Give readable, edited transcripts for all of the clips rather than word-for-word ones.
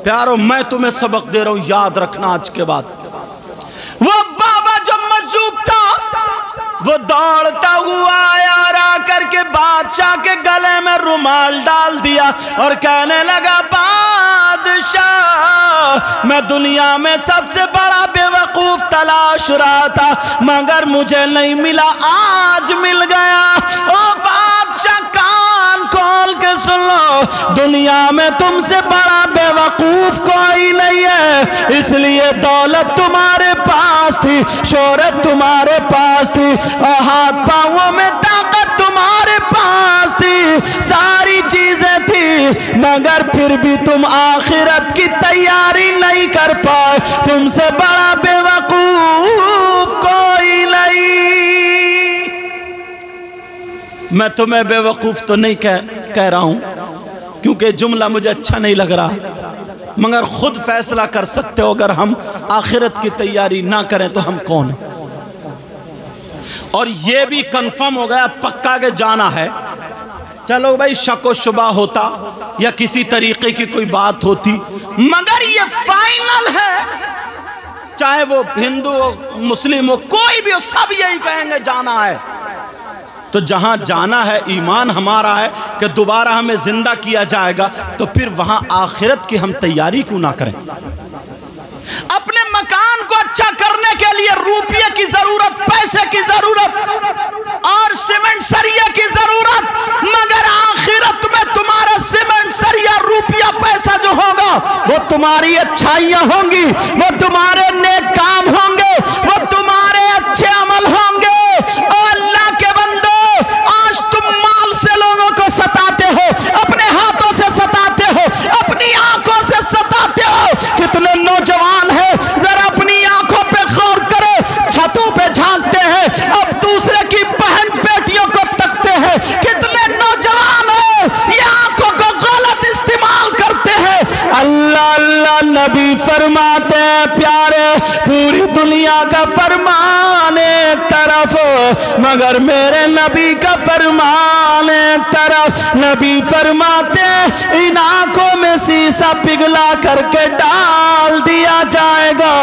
پیارو میں تمہیں سبق دے رہا ہوں، یاد رکھنا آج کے بعد۔ وہ بابا جو مجذوب تھا وہ دوڑتا ہوا آیا اور آ کر کے بادشاہ کے گلے میں رومال ڈال دیا اور کہنے لگا بادشاہ میں دنیا میں سب سے بڑا بے وقوف تلاش رہا تھا مگر مجھے نہیں ملا، آج مل گیا۔ او بادشاہ کان کھول کے سن لو، دنیا میں تم سے بڑا بے وقوف کوئی نہیں ہے، اس لیے دولت تمہارے پاس تھی، شہرت تمہارے پاس تھی، اور ہاتھ پاؤں میں طاقت تمہارے پاس تھی، ساری چیزیں تھی، مگر پھر بھی تم آخرت کی تیاری نہیں کر پائے، تم سے بڑا بے وقوف کوئی نہیں۔ میں تمہیں بے وقوف تو نہیں کہہ رہا ہوں کیونکہ جملہ مجھے اچھا نہیں لگ رہا، مگر خود فیصلہ کر سکتے ہو اگر ہم آخرت کی تیاری نہ کریں تو ہم کون ہیں۔ اور یہ بھی کنفرم ہو گیا پکا کہ جانا ہے، چلو بھائی شک و شبہ ہوتا یا کسی طریقے کی کوئی بات ہوتی، مگر یہ فائنل ہے، چاہے وہ ہندو ہو مسلم ہو کوئی بھی ہو، سب یہی کہیں گے جانا ہے۔ تو جہاں جانا ہے ایمان ہمارا ہے کہ دوبارہ ہمیں زندہ کیا جائے گا، تو پھر وہاں آخرت کی ہم تیاری کیوں نہ کریں؟ اپنے مکان کو اچھا کرنے کے لیے روپیے کی ضرورت، پیسے کی ضرورت اور سیمنٹ سریے کی ضرورت، مگر آخرت میں تمہارا سیمنٹ سریہ روپیہ پیسہ جو ہوگا وہ تمہاری اچھائیاں ہوں گی، وہ تمہارے نیک کام ہوں گے، وہ تمہارے اچھے عمل ہوں گے۔ اور اللہ کے بندو آج تم مال سے لوگوں کو ستاتے ہو، اپنے ہاتھوں سے ستاتے ہو، اپنی آنکھوں سے ستاتے ہو۔ کتنے نوجوان ہیں ذرا اپنی آنکھوں پہ غور کرے، چھتوں پہ جھانکتے ہیں، اب دوسرے کی بہن بیٹیوں کو تکتے ہیں۔ کتنے نوجوان ہیں یہ آنکھوں کو غلط استعمال کرتے ہیں۔ اللہ اللہ نبی فرماتے ہیں پیارے، پوری دنیا کا فرمان ایک طرف مگر میرے نبی کا فرمان ایک طرف۔ نبی فرماتے ہیں ان آنکھوں میں سیسا پگھلا کر کے ڈال دیا جائے گا،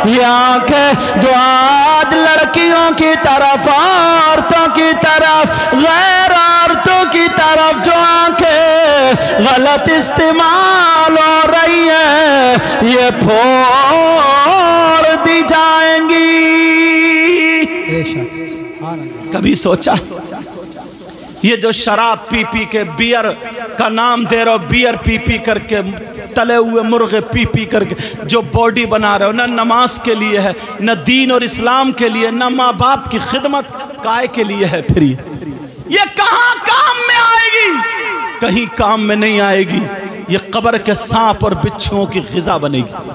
یہ آنکھیں جو آج لڑکیوں کی طرف، عورتوں کی طرف، غیر عورتوں کی طرف جو آنکھیں غلط استعمال ہو رہی ہیں، یہ پھوڑ دی جائیں گی۔ کبھی سوچا یہ جو شراب پی پی کے بیئر کا نام دے رہے ہو، بیئر پی پی کر کے، تلے ہوئے مرغے پی پی کر کے جو باڈی بنا رہے ہو، نہ نماز کے لیے ہے، نہ دین اور اسلام کے لیے، نہ ماں باپ کی خدمت کائے کے لیے ہے، پھر یہ کہاں کام میں آئے گی؟ کہیں کام میں نہیں آئے گی، یہ قبر کے سانپ اور بچھوؤں کی غذا بنے گی۔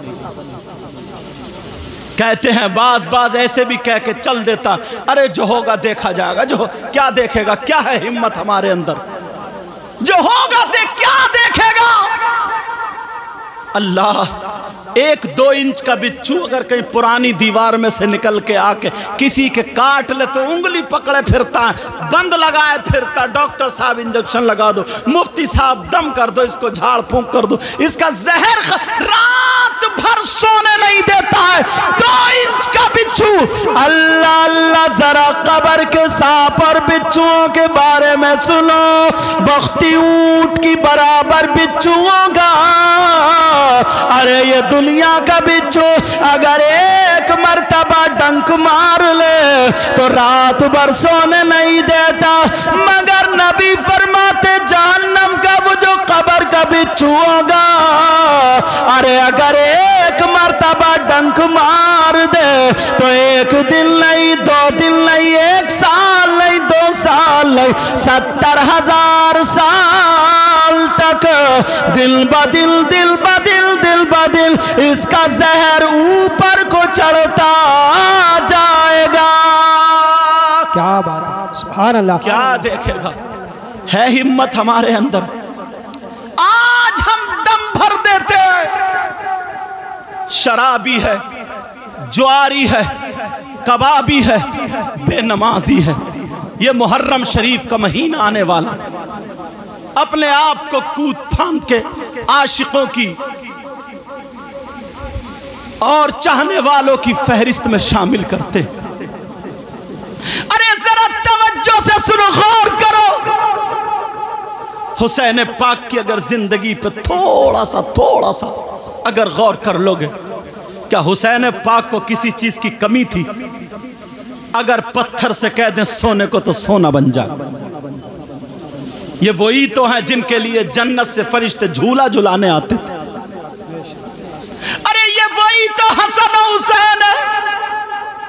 کہتے ہیں بعض ایسے بھی کہہ کے چل دیتا، ارے جو ہوگا دیکھا جائے گا، جو کیا دیکھے گا؟ کیا ہے ہمت ہمارے اندر؟ جو ہوگا کیا دیکھے گا؟ اللہ، 1-2 انچ کا بچھو اگر کہیں پرانی دیوار میں سے نکل کے آ کے کسی کے کاٹ لے تو انگلی پکڑے پھرتا ہے، بند لگائے پھرتا، ڈاکٹر صاحب انجیکشن لگا دو، مفتی صاحب دم کر دو، اس کو جھاڑ پھونک کر دو، اس کا زہر رات بھر سونے نہیں دیتا ہے۔ 2 انچ کا بچھو، اللہ اللہ ذرا قبر کے سانپ اور بچھوؤں کے بارے میں سنو، بختی اونٹ کی برابر بچھوؤں گا۔ ارے یہ دنیا کا بچھو اگر ایک مرتبہ ڈنک مار لے تو رات بھر سونے نہیں دیتا، مگر نبی فرماتے جہنم کا وہ جو قبر کا بچھو ہوگا، ارے اگر ایک مرتبہ ڈنک مار دے تو 1 دن نہیں، 2 دن نہیں، 1 سال نہیں، 2 سال نہیں، 70,000 سال تک دل بدل دل بدل دل بدل اس کا زہر اوپر کو چڑھتا جائے گا۔ کیا بات ہے، سبحان اللہ۔ کیا دیکھے گا؟ ہے ہمت ہمارے اندر؟ آج ہم دم بھر دیتے ہیں، شرابی ہے، جواری ہے، کبابی ہے، بے نمازی ہے۔ یہ محرم شریف کا مہینہ آنے والا، اپنے آپ کو کود پھاند کے عاشقوں کی اور چاہنے والوں کی فہرست میں شامل کرتے. ارے ذرا توجہ سے سنو، غور کرو. حسین پاک کی اگر زندگی پہ تھوڑا سا اگر غور کر لوگے، کیا حسین پاک کو کسی چیز کی کمی تھی؟ اگر پتھر سے کہہ دیں سونے کو تو سونا بن جائے. یہ وہی تو ہیں جن کے لیے جنت سے فرشتے جھولا جھلانے آتے تھے. ارے یہ وہی تو حسن و حسین ہے.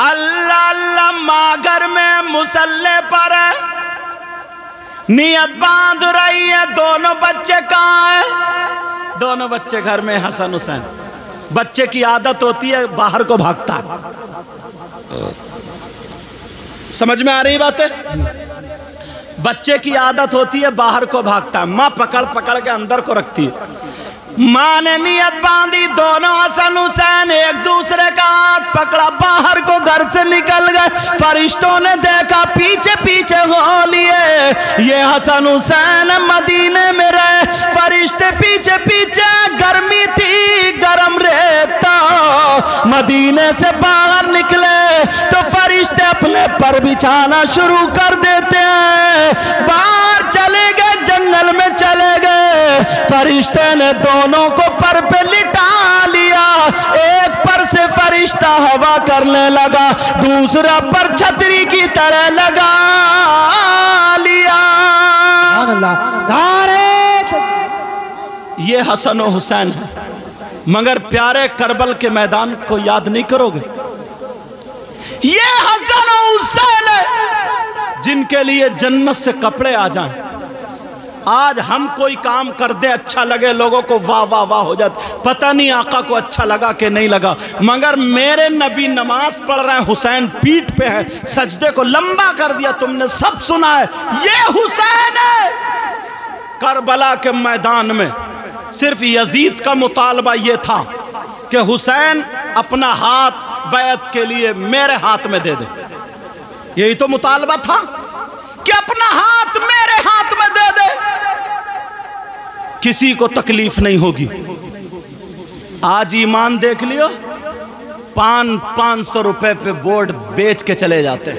اللہ اللہ ماں گھر میں مسلح پر ہے، نیت باندھ رہی ہے. دونوں بچے کہاں ہیں؟ دونوں بچے گھر میں. حسن حسین. بچے کی عادت ہوتی ہے باہر کو بھاگتا ہے. سمجھ میں آ رہی بات ہے؟ بچے کی عادت ہوتی ہے باہر کو بھاگتا ہے. ماں پکڑ کے اندر کو رکھتی ہے. ماں نے نیت باندھی، دونوں حسن حسین ایک دوسرے کا ہاتھ پکڑا، باہر کو گھر سے نکل گئے. فرشتوں نے دیکھا پیچھے ہو لیے. یہ حسن حسین مدینے میں رہے، فرشتے پیچھے. گرمی تھی، گرم رہتا. مدینے سے باہر نکلے تو فرشتے اپنے پر بچھانا شروع کر دیتے ہیں. باہر چلے گئے، جنگل میں چلے گئے. فرشتے نے دونوں کو پر پہ لٹا لیا. ایک پر سے فرشتہ ہوا کرنے لگا، دوسرا پر چھتری کی طرح لگا لیا. یہ حسن و حسین ہے. مگر پیارے کربل کے میدان کو یاد نہیں کرو گے؟ یہ حسن و حسین ہے جن کے لیے جنت سے کپڑے آ جائیں. آج ہم کوئی کام کر دیں اچھا لگے، لوگوں کو واہ واہ واہ ہو جاتا. پتہ نہیں آقا کو اچھا لگا کہ نہیں لگا، مگر میرے نبی نماز پڑھ رہے ہیں، حسین پیٹھ پہ ہے، سجدے کو لمبا کر دیا. تم نے سب سنا ہے. یہ حسین ہے. کربلا کے میدان میں صرف یزید کا مطالبہ یہ تھا کہ حسین اپنا ہاتھ بیعت کے لیے میرے ہاتھ میں دے دے. یہی تو مطالبہ تھا کہ اپنا ہاتھ میرے ہاتھ میں دے دے. کسی کو تکلیف نہیں ہوگی. آج ایمان دیکھ لیو، 500 روپے پہ بورڈ بیچ کے چلے جاتے.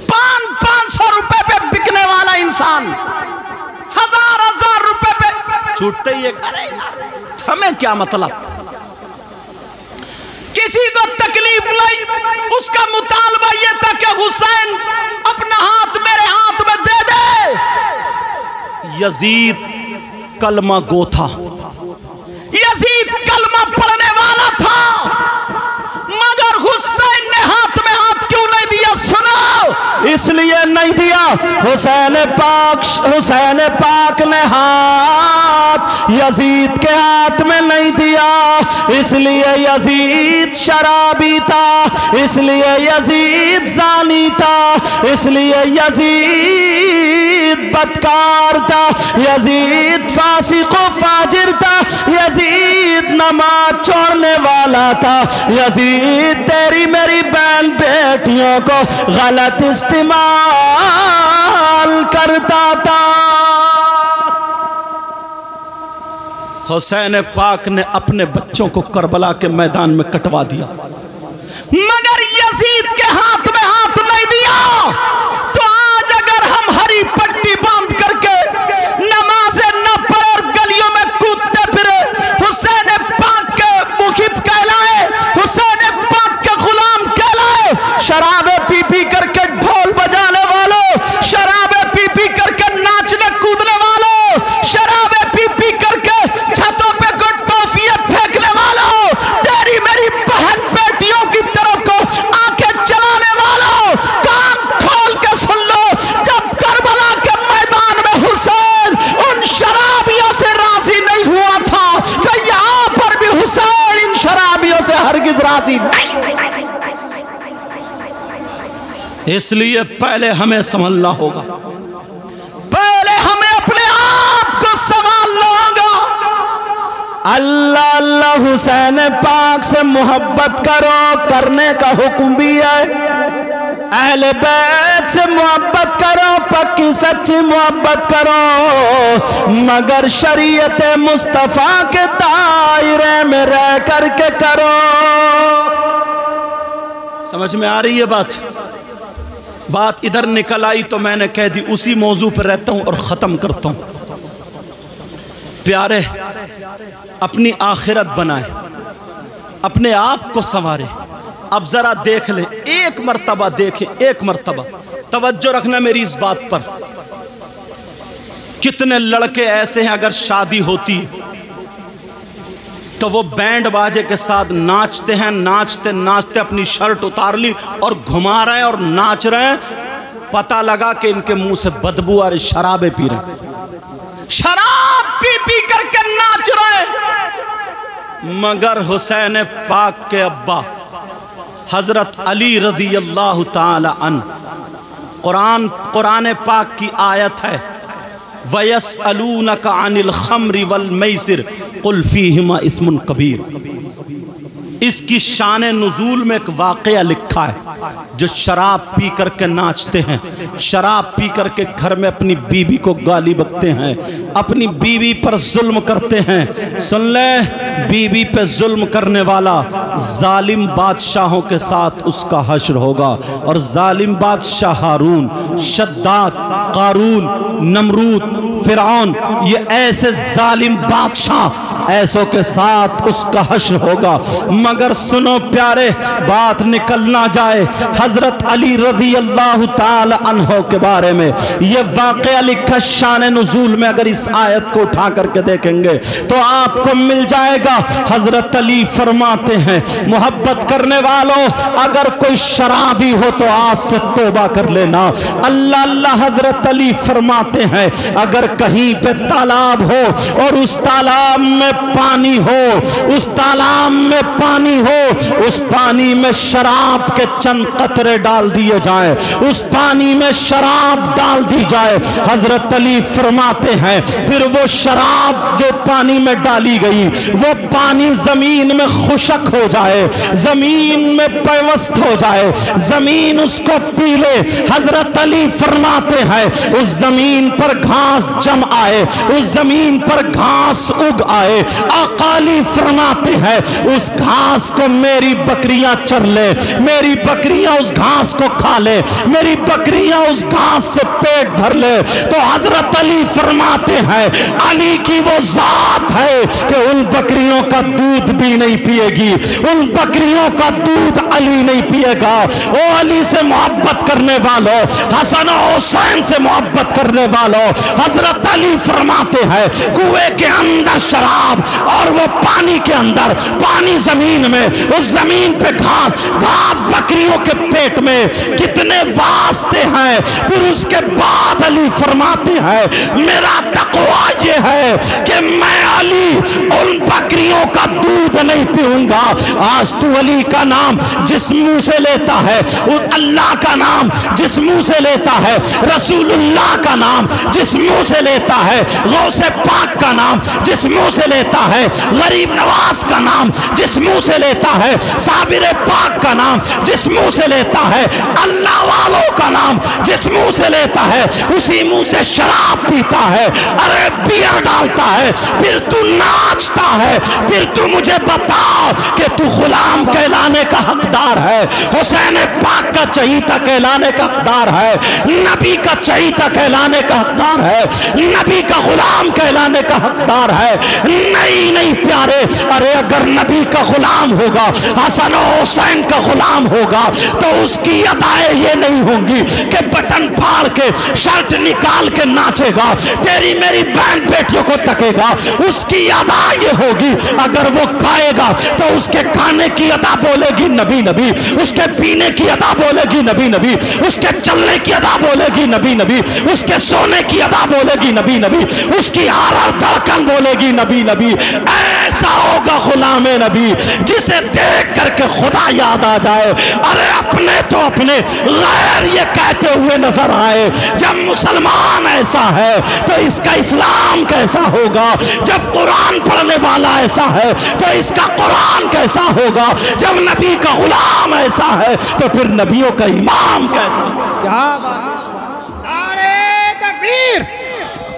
500 روپے پہ بکنے والا انسان 1000 روپے پہ چھوٹتے ہی ایک. ارے یار ہمیں کیا مطلب. کسی کو تکلیف لائی، اس کا مطالبہ یہ تھا کہ حسین اپنا ہاتھ میرے ہاتھ میں دے دے. یزید کلمہ گو تھا، یزید کلمہ پڑھنے والا تھا، مگر حسین نے ہاتھ میں ہاتھ کیوں نہیں دیا؟ سنو، اس لیے نہیں دیا. حسین پاک نے ہاتھ یزید کے ہاتھ میں نہیں دیا. اس لیے یزید شرابی تھا، اس لیے یزید زانی تھا، اس لیے یزید بدکار تھا، یزید فاسق و فاجر تھا، یزید نماز چھوڑنے والا تھا، یزید تیری میری بہن بیٹیوں کو غلط استعمال کرتا تھا. حسین پاک نے اپنے بچوں کو کربلا کے میدان میں کٹوا دیا، مگر یزید کے ہاتھ میں ہاتھ نہیں دیا. تو آج اگر ہم ہری پٹی باندھ کر کے نمازیں نہ پڑھ اور گلیوں میں کودتے پھرے، حسین پاک کے محب کہلائے، حسین پاک کے غلام کہلائے، شرابیں پی پی کر کے ڈھول بجانے والوں، شرابیں پی پی کر کے ناچنے کودنے والوں، شرابیں پی پی کر کے چھتوں پہ کو ٹوفیاں پھینکنے والوں، تیری میری بہن بیٹیوں کی طرف کو آنکھیں چلانے والوں، کان کھول کے سن لو. جب کربلا کے میدان میں حسین ان شرابیوں سے راضی نہیں ہوا تھا کہ یہاں پر بھی حسین ان شرابیوں سے ہرگز راضی نہیں. اس لیے پہلے ہمیں سنبھلنا ہوگا، پہلے ہمیں اپنے آپ کو سنبھالنا ہوگا. اللہ اللہ حسین پاک سے محبت کرو، کرنے کا حکم بھی ہے. اہل بیت سے محبت کرو، پکی سچی محبت کرو، مگر شریعت مصطفیٰ کے دائرے میں رہ کر کر کے کرو. سمجھ میں آ رہی ہے بات ادھر نکل آئی تو میں نے کہہ دی. اسی موضوع پر رہتا ہوں اور ختم کرتا ہوں. پیارے اپنی آخرت بنائے, اپنے آپ کو سنوارے. اب ذرا دیکھ لیں, ایک مرتبہ دیکھیں, ایک مرتبہ توجہ رکھنا میری اس بات پر. کتنے لڑکے ایسے ہیں اگر شادی ہوتی تو وہ بینڈ باجے کے ساتھ ناچتے ہیں, ناچتے ناچتے اپنی شرٹ اتار لی اور گھما رہے ہیں اور ناچ رہے ہیں. پتہ لگا کہ ان کے منہ سے بدبو اور شرابیں پی رہے ہیں, شراب پی پی کر کے ناچ رہے ہیں. مگر حسین پاک کے ابا حضرت علی رضی اللہ تعالی عنہ, قرآن پاک کی آیت ہے وَيَسْأَلُونَكَ عَنِ الْخَمْرِ وَالْمَيْسِرِ قُلْ فِيهِمَا اسْمٌ کبیر. اس کی شان نزول میں ایک واقعہ لکھا ہے. جو شراب پی کر کے ناچتے ہیں, شراب پی کر کے گھر میں اپنی بیوی کو گالی بکتے ہیں, اپنی بیوی پر ظلم کرتے ہیں. سن لیں, بیوی پہ ظلم کرنے والا ظالم بادشاہوں کے ساتھ اس کا حشر ہوگا. اور ظالم بادشاہ ہارون, شداد, قارون, نمرود, فرعون, یہ ایسے ظالم بادشاہ ایسوں کے ساتھ اس کا حشر ہوگا. مگر سنو پیارے, بات نکل نہ جائے. حضرت علی رضی اللہ تعالی عنہ کے بارے میں یہ واقعہ لکھا شان نزول میں. اگر اس آیت کو اٹھا کر کے دیکھیں گے تو آپ کو مل جائے گا. حضرت علی فرماتے ہیں, محبت کرنے والوں اگر کوئی شرابی ہو تو آج سے توبہ کر لینا. اللہ اللہ. حضرت علی فرماتے ہیں اگر کہیں پہ تالاب ہو اور اس تالاب میں پانی ہو, اس تالاب میں پانی ہو, اس پانی میں شراب کے چند قطرے ڈال دیے جائیں, اس پانی میں شراب ڈال دی جائے. حضرت علی فرماتے ہیں پھر وہ شراب جو پانی میں ڈالی گئی وہ پانی زمین میں خشک ہو جائے, زمین میں پیوست ہو جائے, زمین اس کو پی لے. حضرت علی فرماتے ہیں اس زمین پر گھاس جم آئے, اس زمین پر گھاس اگ آئے. آقا علی فرماتے ہیں اس گھاس کو میری بکریاں چر لے, میری بکریاں اس گھاس کو کھا لے, میری بکریاں اس گھاس سے پیٹ بھر لے. تو حضرت علی فرماتے ہیں علی کی وہ ذات ہے کہ ان بکریوں کا دودھ بھی نہیں پیے گی, ان بکریوں کا دودھ علی نہیں پیے گا. او علی سے محبت کرنے والوں, حسن و حسین سے محبت کرنے والوں, حضرت علی فرماتے ہیں کنویں کے اندر شراب اور وہ پانی کے اندر پانی, زمین میں اس زمین پہ گھاس, گھاس بکریوں کے پیٹ میں, کتنے واسطے ہیں. پھر اس کے بعد علی فرماتے ہیں میرا تقوی یہ ہے کہ میں علی ان بکریوں کا دودھ نہیں پیوں گا. آج تو علی کا نام جس منہ سے لیتا ہے, اللہ کا نام جس منہ سے لیتا ہے, رسول اللہ کا نام جس منہ سے لیتا ہے, غوث پاک کا نام جس منہ سے لیتا ہے, غریب نواز کا نام جس منہ سے لیتا ہے, صابر پاک کا نام جس منہ سے لیتا ہے, اللہ والوں کا نام جس منہ سے لیتا ہے, اسی منہ سے شراب پیتا ہے. ارے بیئر ڈالتا ہے, پھر تو ناچتا ہے. پھر تو مجھے بتا کہ تو غلام کہلانے کا حقدار ہے, حسین پاک کا چہیتا کہلانے کا حقدار ہے, نبی کا چہیتا کہلانے کا حقدار ہے, نبی کا غلام کہلانے کا حقدار ہے. نہیں نہیں پیارے, ارے اگر نبی کا غلام ہوگا, حسن و حسین کا غلام ہوگا تو اس کی ادائیں یہ نہیں ہوں گی کہ بٹن پھاڑ کے شرٹ نکال کے ناچے گا, تیری میری بہن بیٹیوں کو تکے گا. اس کی ادا یہ ہوگی اگر وہ کھائے گا تو اس کے کھانے کی ادا بولے گی نبی نبی, اس کے پینے کی ادا بولے گی نبی نبی, اس کے چلنے کی ادا بولے گی نبی نبی, اس کے سونے کی ادا بولے گی نبی نبی, اس کی ہر ہر دھڑکن بولے گی نبی نبی. ایسا ہوگا غلام نبی جسے دیکھ کر کے خدا یاد آ جائے. ارے اپنے تو اپنے, غیر یہ کہتے ہوئے نظر آئے. جب مسلمان ایسا ہے تو اس کا اسلام کیسا ہوگا, جب قرآن پڑھنے والا ایسا ہے تو اس کا قرآن کیسا ہوگا, جب نبی کا غلام ایسا ہے تو پھر نبیوں کا امام کیسا ہوگا. کیا بات ہے. نعرہ تکبیر,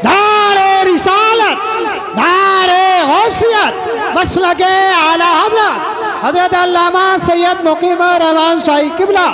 نعرہ رسالت, نعرہ غوث نفسیت مسلک اعلی حضرت علامہ سید مقیم الرحمان شاہی قبلہ